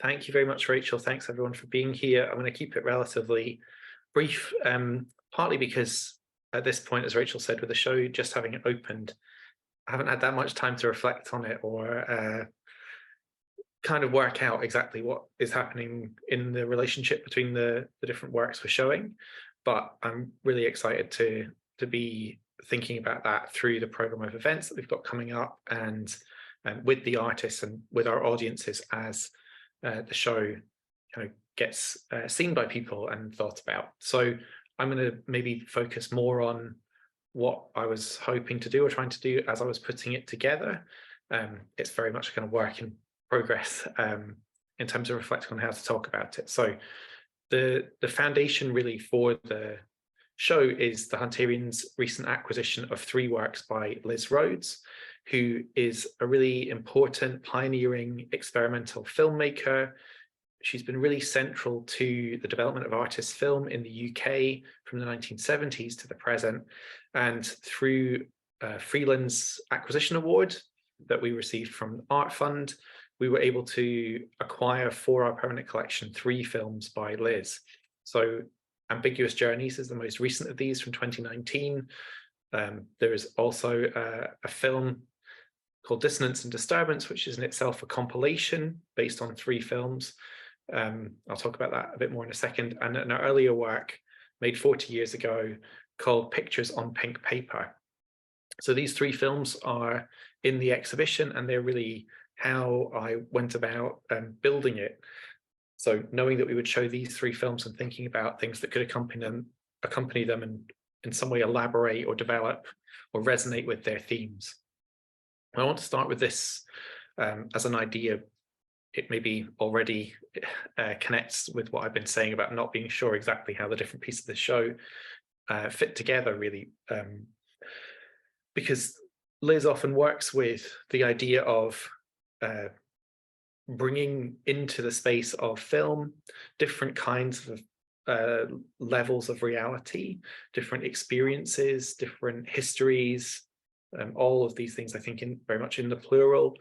Thank you very much, Rachel. Thanks everyone for being here. I'm going to keep it relatively brief, partly because at this point, as Rachel said, with the show just having it opened, I haven't had that much time to reflect on it or kind of work out exactly what is happening in the relationship between the different works we're showing. But I'm really excited to be thinking about that through the program of events that we've got coming up and with the artists and with our audiences as the show kind of gets seen by people and thought about. So I'm going to maybe focus more on what I was hoping to do or trying to do as I was putting it together. It's very much a kind of work in progress in terms of reflecting on how to talk about it. So the foundation really for the show is the Hunterian's recent acquisition of 3 works by Lis Rhodes, who is a really important pioneering experimental filmmaker. She's been really central to the development of artist film in the UK from the 1970s to the present. And through Freelands Acquisition Award that we received from the Art Fund, we were able to acquire for our permanent collection 3 films by Lis. So Ambiguous Journeys is the most recent of these from 2019. There is also a film called Dissonance and Disturbance, which is in itself a compilation based on 3 films. I'll talk about that a bit more in a second. And an earlier work made 40 years ago called Pictures on Pink Paper. So these 3 films are in the exhibition, and they're really how I went about building it. So knowing that we would show these 3 films and thinking about things that could accompany them and in some way elaborate or develop or resonate with their themes. I want to start with this as an idea. It maybe already connects with what I've been saying about not being sure exactly how the different pieces of the show fit together, really, because Lis often works with the idea of bringing into the space of film different kinds of levels of reality, different experiences, different histories, all of these things, I think, very much in the plural,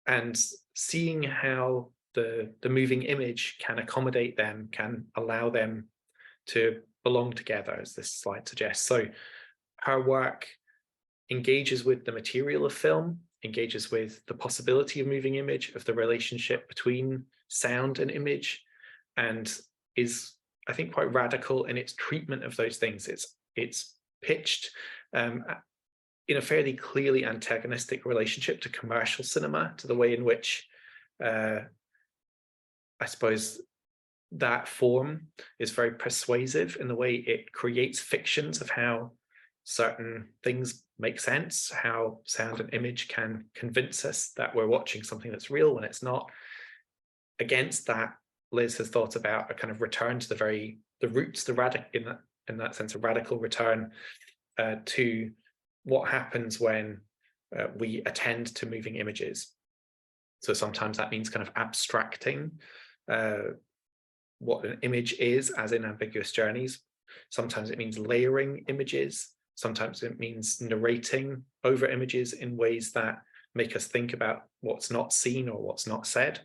and seeing how the moving image can accommodate them, can allow them to belong together, as this slide suggests. So her work engages with the material of film, engages with the possibility of moving image, of the relationship between sound and image, and is, I think, quite radical in its treatment of those things. It's pitched in a fairly clearly antagonistic relationship to commercial cinema, to the way in which I suppose that form is very persuasive in the way it creates fictions of how certain things make sense, how sound and image can convince us that we're watching something that's real when it's not. Against that, Lis has thought about a kind of return to the roots, in that sense, a radical return to what happens when we attend to moving images. So sometimes that means kind of abstracting what an image is, as in Ambiguous Journeys. Sometimes it means layering images. Sometimes it means narrating over images in ways that make us think about what's not seen or what's not said.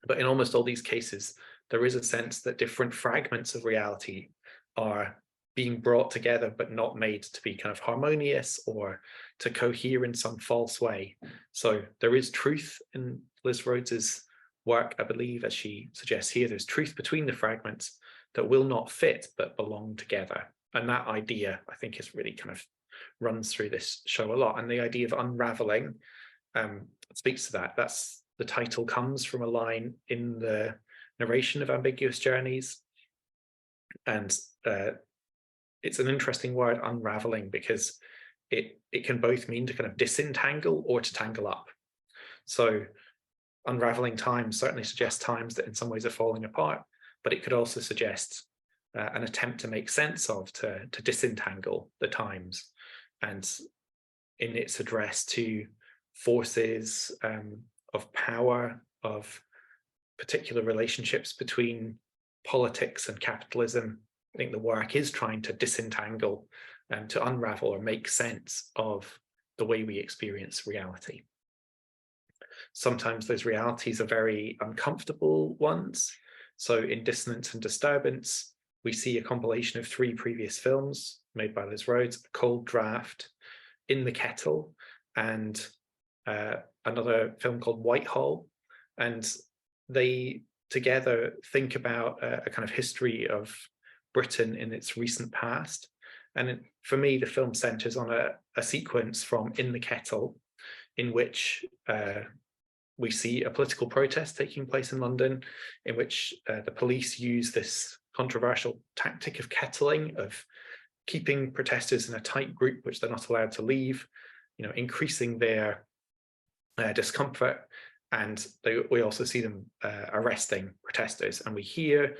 But in almost all these cases, there is a sense that different fragments of reality are being brought together, but not made to be kind of harmonious or to cohere in some false way. So there is truth in Lis Rhodes's work, I believe, as she suggests here. There's truth between the fragments that will not fit, but belong together. And that idea, I think, is really kind of runs through this show a lot. And the idea of unraveling speaks to that. That's the title comes from a line in the narration of Ambiguous Journeys. And it's an interesting word, unraveling, because it can both mean to kind of disentangle or to tangle up. So Unravelling Times certainly suggests times that in some ways are falling apart, but it could also suggest an attempt to make sense of, to disentangle the times. And in its address to forces of power, of particular relationships between politics and capitalism, I think the work is trying to disentangle and to unravel or make sense of the way we experience reality. Sometimes those realities are very uncomfortable ones. So in Dissonance and Disturbance, we see a compilation of 3 previous films made by Lis Rhodes: Cold Draft, In the Kettle, and another film called Whitehall. And they together think about a kind of history of Britain in its recent past. And for me, the film centers on a sequence from In the Kettle, in which we see a political protest taking place in London, in which the police use this controversial tactic of kettling, of keeping protesters in a tight group which they're not allowed to leave, increasing their discomfort. And we also see them arresting protesters. And we hear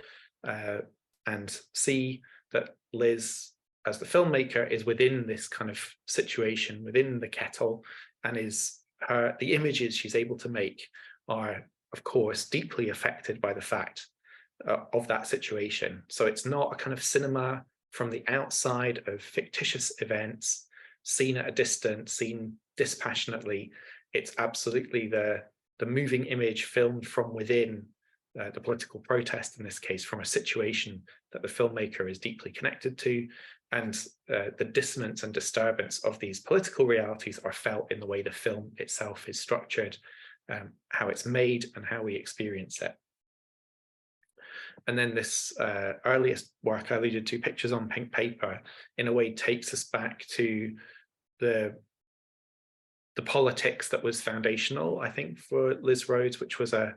and see that Lis, as the filmmaker, is within this kind of situation, within the kettle, and the images she's able to make are, of course, deeply affected by the fact of that situation. So it's not a kind of cinema from the outside of fictitious events, seen at a distance, seen dispassionately. It's absolutely the moving image filmed from within the political protest, in this case, from a situation that the filmmaker is deeply connected to. And the dissonance and disturbance of these political realities are felt in the way the film itself is structured, how it's made, and how we experience it. And then this earliest work I alluded to, Pictures on Pink Paper, in a way takes us back to the politics that was foundational, I think, for Lis Rhodes, which was a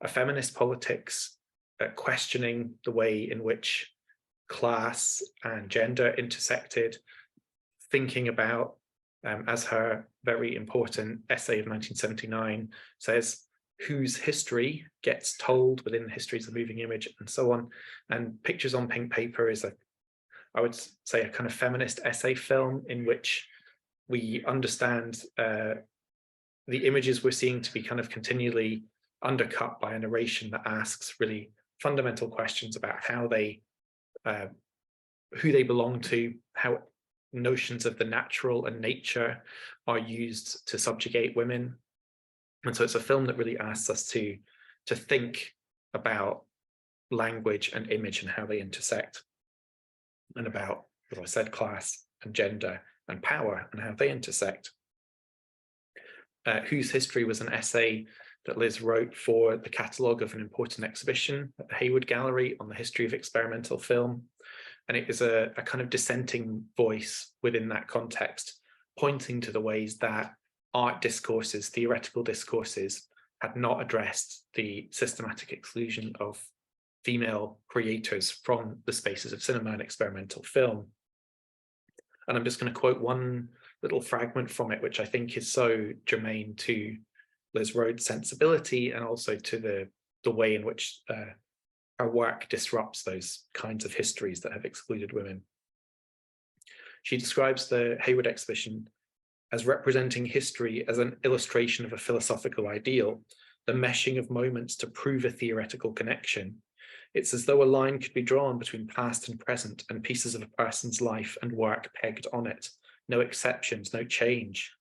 feminist politics, questioning the way in which class and gender intersected, thinking about, as her very important essay of 1979 says, whose history gets told within the histories of moving image, and so on. And Pictures on Pink Paper is I would say, a kind of feminist essay film in which we understand the images we're seeing to be kind of continually undercut by a narration that asks really fundamental questions about how who they belong to, how notions of the natural and nature are used to subjugate women. And so it's a film that really asks us to think about language and image and how they intersect, and about, as I said, class and gender and power and how they intersect. Whose History was an essay that Lis wrote for the catalogue of an important exhibition at the Hayward Gallery on the history of experimental film. And it is a kind of dissenting voice within that context, pointing to the ways that art discourses, theoretical discourses, had not addressed the systematic exclusion of female creators from the spaces of cinema and experimental film. And I'm just going to quote one little fragment from it, which I think is so germane to Lis Rhodes' sensibility, and also to the way in which her work disrupts those kinds of histories that have excluded women. She describes the Hayward exhibition as representing history as an illustration of a philosophical ideal, the meshing of moments to prove a theoretical connection. It's as though a line could be drawn between past and present, and pieces of a person's life and work pegged on it. No exceptions, no change.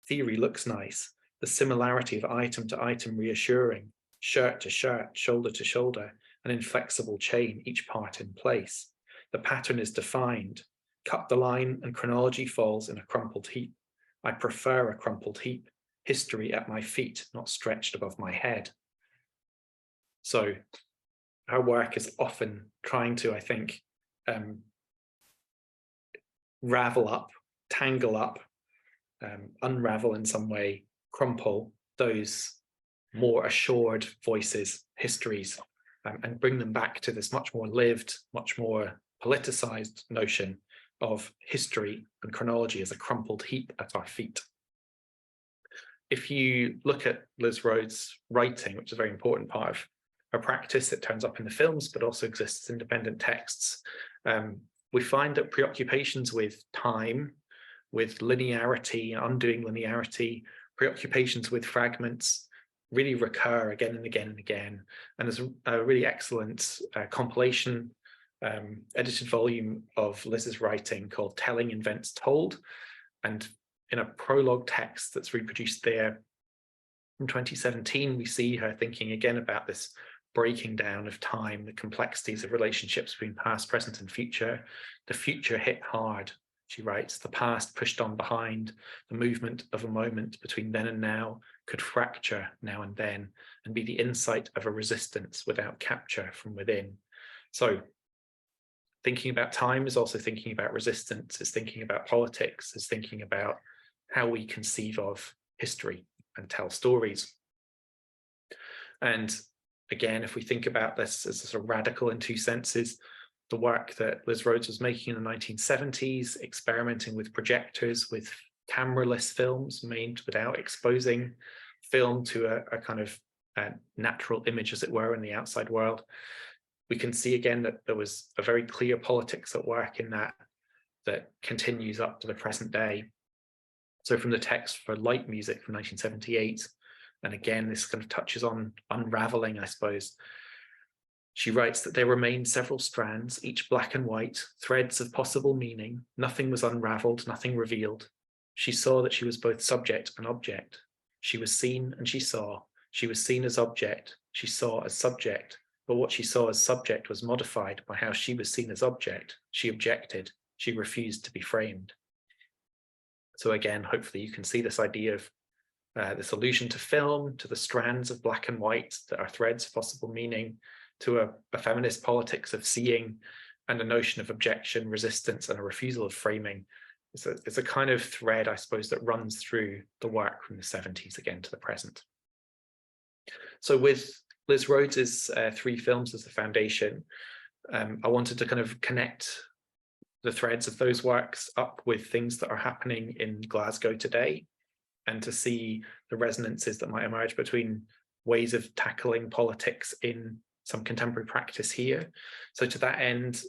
Theory looks nice, the similarity of item to item reassuring, shirt to shirt, shoulder to shoulder, an inflexible chain, each part in place. The pattern is defined. Cut the line and chronology falls in a crumpled heap. I prefer a crumpled heap, history at my feet, not stretched above my head. So her work is often trying to, I think, ravel up, tangle up, unravel in some way, crumple those more assured voices, histories, and bring them back to this much more lived, much more politicized notion of history and chronology as a crumpled heap at our feet. If you look at Lis Rhodes' writing, which is a very important part of her practice, it turns up in the films, but also exists as independent texts, we find that preoccupations with time, with linearity, undoing linearity, preoccupations with fragments really recur again and again and again. And there's a really excellent compilation, edited volume of Lis's writing called Telling Invents Told. And in a prologue text that's reproduced there, From 2017, we see her thinking again about this breaking down of time, the complexities of relationships between past, present, and future. The future hit hard, she writes, the past pushed on behind, the movement of a moment between then and now could fracture now and then and be the insight of a resistance without capture from within. So thinking about time is also thinking about resistance, is thinking about politics, is thinking about how we conceive of history and tell stories. And again, if we think about this as sort of radical in two senses, the work that Lis Rhodes was making in the 1970s, experimenting with projectors, with camera-less films made without exposing film to a kind of natural image, as it were, in the outside world. We can see again that there was a very clear politics at work in that continues up to the present day. So from the text for Light Music from 1978, and again, this kind of touches on unraveling, I suppose. She writes that there remained several strands, each black and white, threads of possible meaning. Nothing was unraveled, nothing revealed. She saw that she was both subject and object. She was seen and she saw. She was seen as object. She saw as subject. But what she saw as subject was modified by how she was seen as object. She objected. She refused to be framed. So again, hopefully you can see this idea of this allusion to film, to the strands of black and white that are threads of possible meaning, to a feminist politics of seeing, and a notion of objection, resistance, and a refusal of framing. It's a kind of thread, I suppose, that runs through the work from the 70s again to the present. So with Lis Rhodes's 3 films as the foundation, I wanted to kind of connect the threads of those works up with things that are happening in Glasgow today, and to see the resonances that might emerge between ways of tackling politics in some contemporary practice here. So to that end,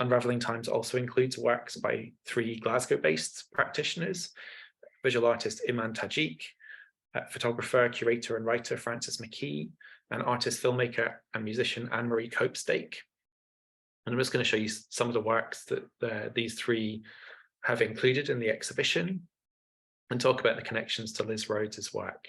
Unravelling Times also includes works by 3 Glasgow-based practitioners: visual artist Iman Tajik, photographer, curator, and writer Frances McKee, and artist, filmmaker, and musician Marie Copestake. And I'm just going to show you some of the works that these 3 have included in the exhibition, and talk about the connections to Lis Rhodes's work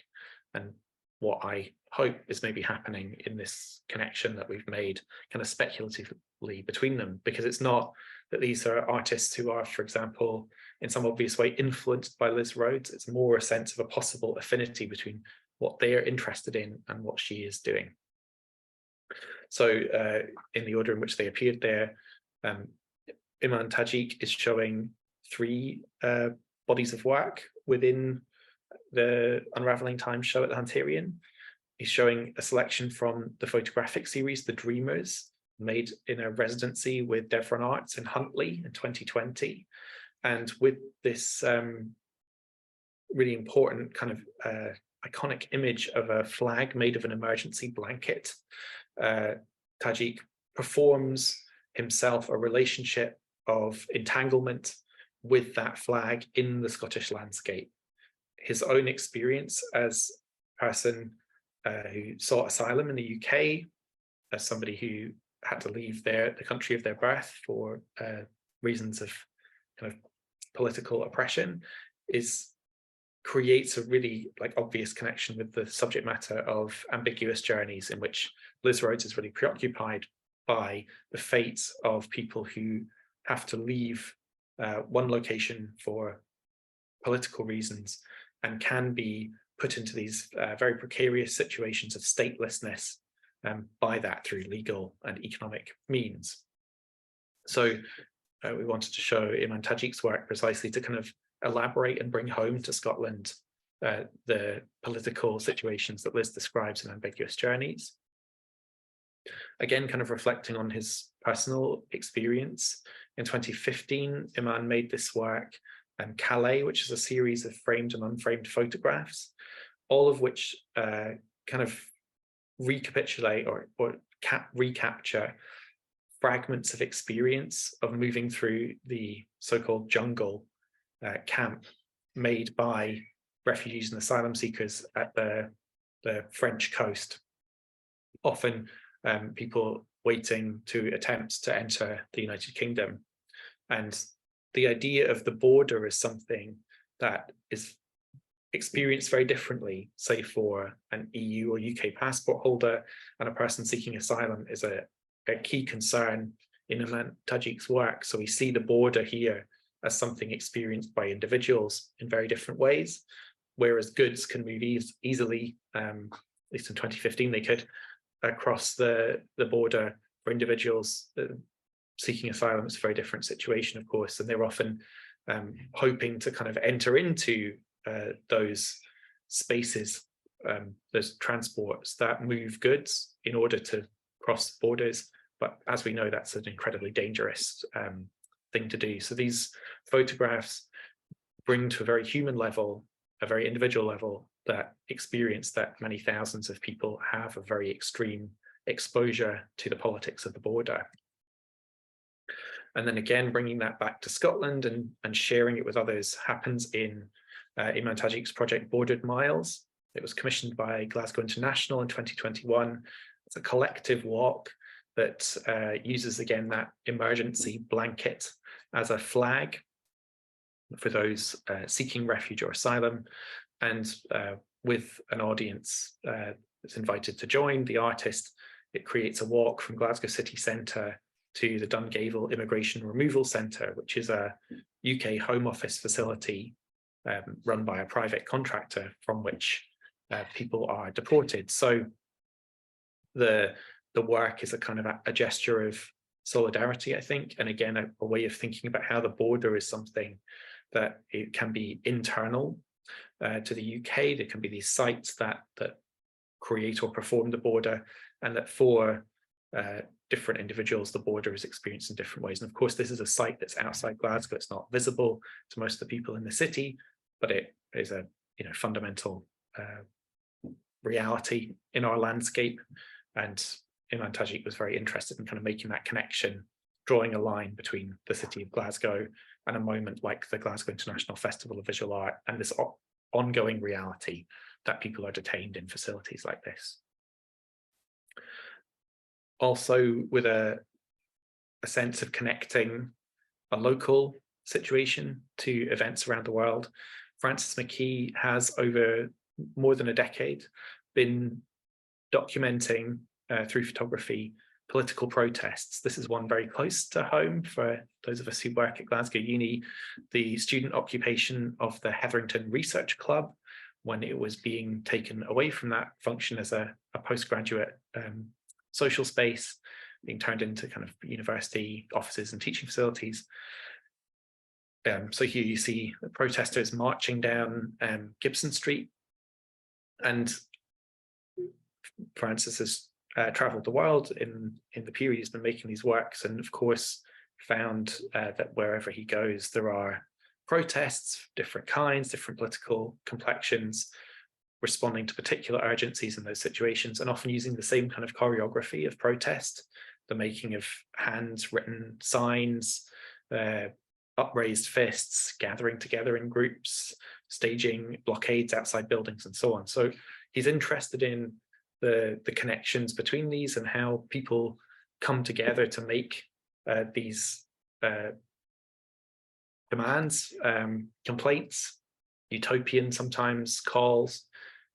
and what I hope is maybe happening in this connection that we've made kind of speculatively between them, because it's not that these are artists who are, for example, in some obvious way influenced by Lis Rhodes. It's more a sense of a possible affinity between what they are interested in and what she is doing. So in the order in which they appeared there, Iman Tajik is showing 3 bodies of work within the Unravelling Times show at the Hunterian. He's showing a selection from the photographic series The Dreamers, made in a residency with Devon Arts in Huntly in 2020. And with this really important kind of iconic image of a flag made of an emergency blanket, Tajik performs himself a relationship of entanglement with that flag in the Scottish landscape. His own experience as a person who sought asylum in the UK, as somebody who had to leave the country of their birth for reasons of kind of political oppression, creates a really obvious connection with the subject matter of ambiguous journeys, in which Lis Rhodes is really preoccupied by the fates of people who have to leave one location for political reasons and can be put into these very precarious situations of statelessness by that through legal and economic means. So we wanted to show Iman Tajik's work precisely to kind of elaborate and bring home to Scotland the political situations that Lis describes in Ambiguous Journeys. Again, kind of reflecting on his personal experience. In 2015, Iman made this work, Calais, which is a series of framed and unframed photographs, all of which kind of recapitulate or recapture fragments of experience of moving through the so-called jungle camp made by refugees and asylum seekers at the French coast. Often people waiting to attempts to enter the United Kingdom. And the idea of the border is something that is experienced very differently, say for an EU or UK passport holder and a person seeking asylum, is a key concern in Iman Tajik's work. So we see the border here as something experienced by individuals in very different ways, whereas goods can move easily, at least in 2015 they could, across the border. For individuals seeking asylum, it's a very different situation, of course, and they're often hoping to kind of enter into those spaces, those transports that move goods in order to cross borders. But as we know, that's an incredibly dangerous thing to do. So these photographs bring to a very human level, a very individual level, that experience that many thousands of people have a very extreme exposure to the politics of the border. And then again, bringing that back to Scotland and sharing it with others happens in Iman Tajik's project Bordered Miles. It was commissioned by Glasgow International in 2021. It's a collective walk that uses, again, that emergency blanket as a flag for those seeking refuge or asylum, and with an audience that's invited to join the artist. It creates a walk from Glasgow city centre to the Dungavel Immigration Removal Centre, which is a UK Home Office facility run by a private contractor from which people are deported. So the work is a kind of a gesture of solidarity, I think, and again, a way of thinking about how the border is something that it can be internal to the UK. There can be these sites that create or perform the border, and that for different individuals, the border is experienced in different ways. And of course, this is a site that's outside Glasgow. It's not visible to most of the people in the city, but it is a fundamental reality in our landscape. And Iman Tajik was very interested in kind of making that connection, drawing a line between the city of Glasgow and a moment like the Glasgow International Festival of Visual Art and this ongoing reality that people are detained in facilities like this. Also with a sense of connecting a local situation to events around the world, Francis McKee has, over more than a decade, been documenting through photography political protests. This is one very close to home for those of us who work at Glasgow Uni, the student occupation of the Hetherington Research Club, when it was being taken away from that function as a postgraduate social space, being turned into kind of university offices and teaching facilities. So here you see the protesters marching down Gibson Street, and Francis has travelled the world in the period he's been making these works, and of course found that wherever he goes there are protests, different kinds, different political complexions, responding to particular urgencies in those situations, and often using the same kind of choreography of protest, the making of handwritten signs, upraised fists, gathering together in groups, staging blockades outside buildings, and so on. So he's interested in the connections between these and how people come together to make these demands, complaints, utopian sometimes calls,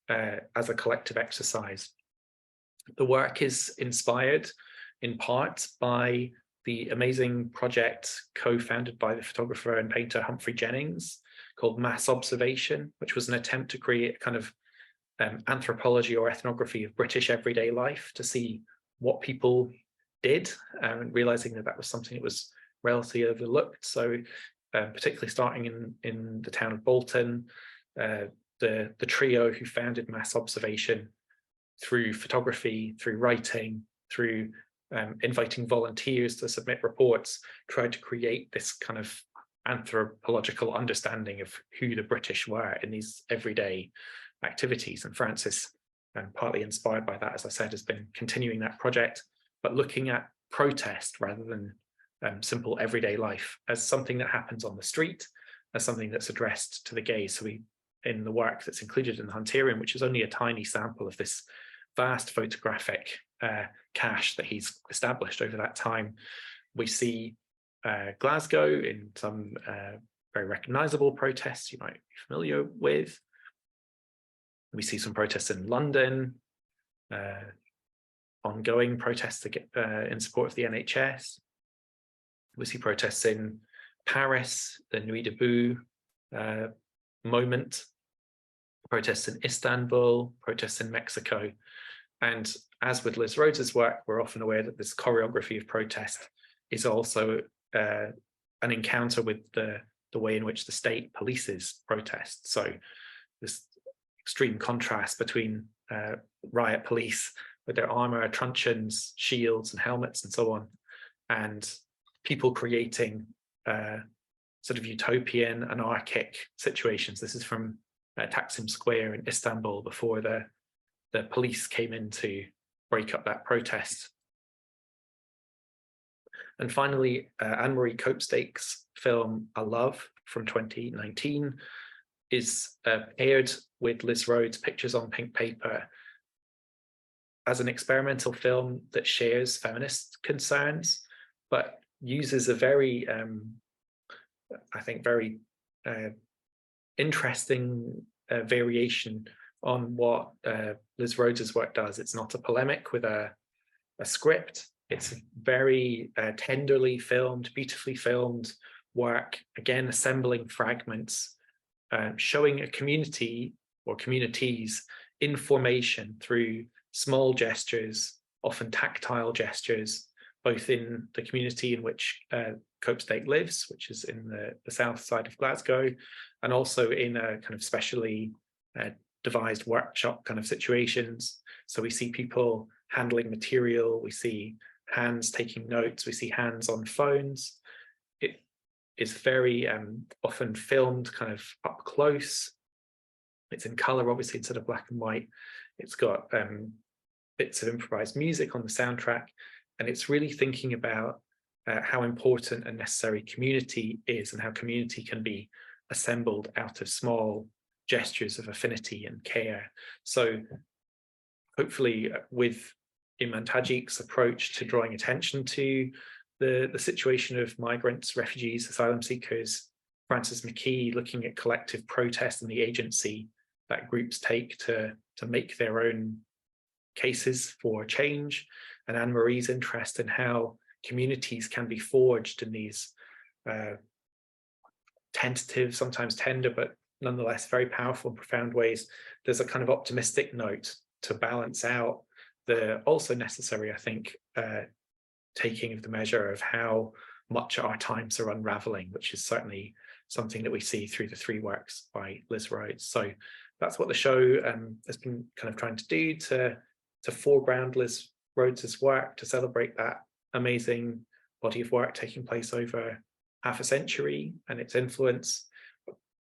as a collective exercise. The work is inspired in part by the amazing project co-founded by the photographer and painter Humphrey Jennings called Mass Observation, which was an attempt to create a kind of anthropology or ethnography of British everyday life, to see what people did, and realizing that that was something that was relatively overlooked. So particularly starting in the town of Bolton, the trio who founded Mass Observation, through photography, through writing, through inviting volunteers to submit reports, tried to create this kind of anthropological understanding of who the British were in these everyday activities. And Francis, partly inspired by that, as I said, has been continuing that project, but looking at protest rather than simple everyday life as something that happens on the street, as something that's addressed to the gaze. So in the work that's included in the Hunterian, which is only a tiny sample of this vast photographic cache that he's established over that time, we see Glasgow in some very recognizable protests you might be familiar with. We see some protests in London, ongoing protests in support of the NHS. We see protests in Paris, the Nuit debout moment, protests in Istanbul, protests in Mexico. And as with Lis Rhodes's work, we're often aware that this choreography of protest is also an encounter with the way in which the state polices protest. So this extreme contrast between riot police with their armor, truncheons, shields, and helmets, and so on, and people creating sort of utopian, anarchic situations. This is from Taksim Square in Istanbul before the police came in to break up that protest. And finally, Marie Copestake's film A Love from 2019 is paired with Lis Rhodes' Pictures on Pink Paper as an experimental film that shares feminist concerns, but uses a very, I think, very interesting variation on what Lis Rhodes's work does. It's not a polemic with a script. It's very tenderly filmed, beautifully filmed work, again, assembling fragments, showing a community or communities in formation through small gestures, often tactile gestures, both in the community in which Copestake lives, which is in the south side of Glasgow, and also in a kind of specially devised workshop kind of situations. So we see people handling material, we see hands taking notes, we see hands on phones. It is very often filmed kind of up close. It's in color, obviously, instead of black and white. It's got bits of improvised music on the soundtrack, and it's really thinking about how important and necessary community is and how community can be assembled out of small gestures of affinity and care. So hopefully with Iman Tajik's approach to drawing attention to the situation of migrants, refugees, asylum seekers, Francis McKee looking at collective protest and the agency that groups take to make their own cases for change, and Anne-Marie's interest in how communities can be forged in these tentative, sometimes tender, but nonetheless very powerful and profound ways. There's a kind of optimistic note to balance out the also necessary, I think, taking of the measure of how much our times are unraveling, which is certainly something that we see through the three works by Lis Rhodes. So that's what the show has been kind of trying to do, to foreground Lis Rhodes's work, to celebrate that amazing body of work taking place over half a century and its influence,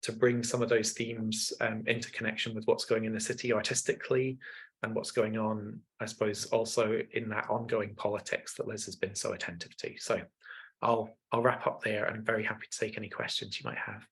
to bring some of those themes into connection with what's going in the city artistically and what's going on, I suppose, also in that ongoing politics that Lis has been so attentive to. So I'll wrap up there, and I'm very happy to take any questions you might have.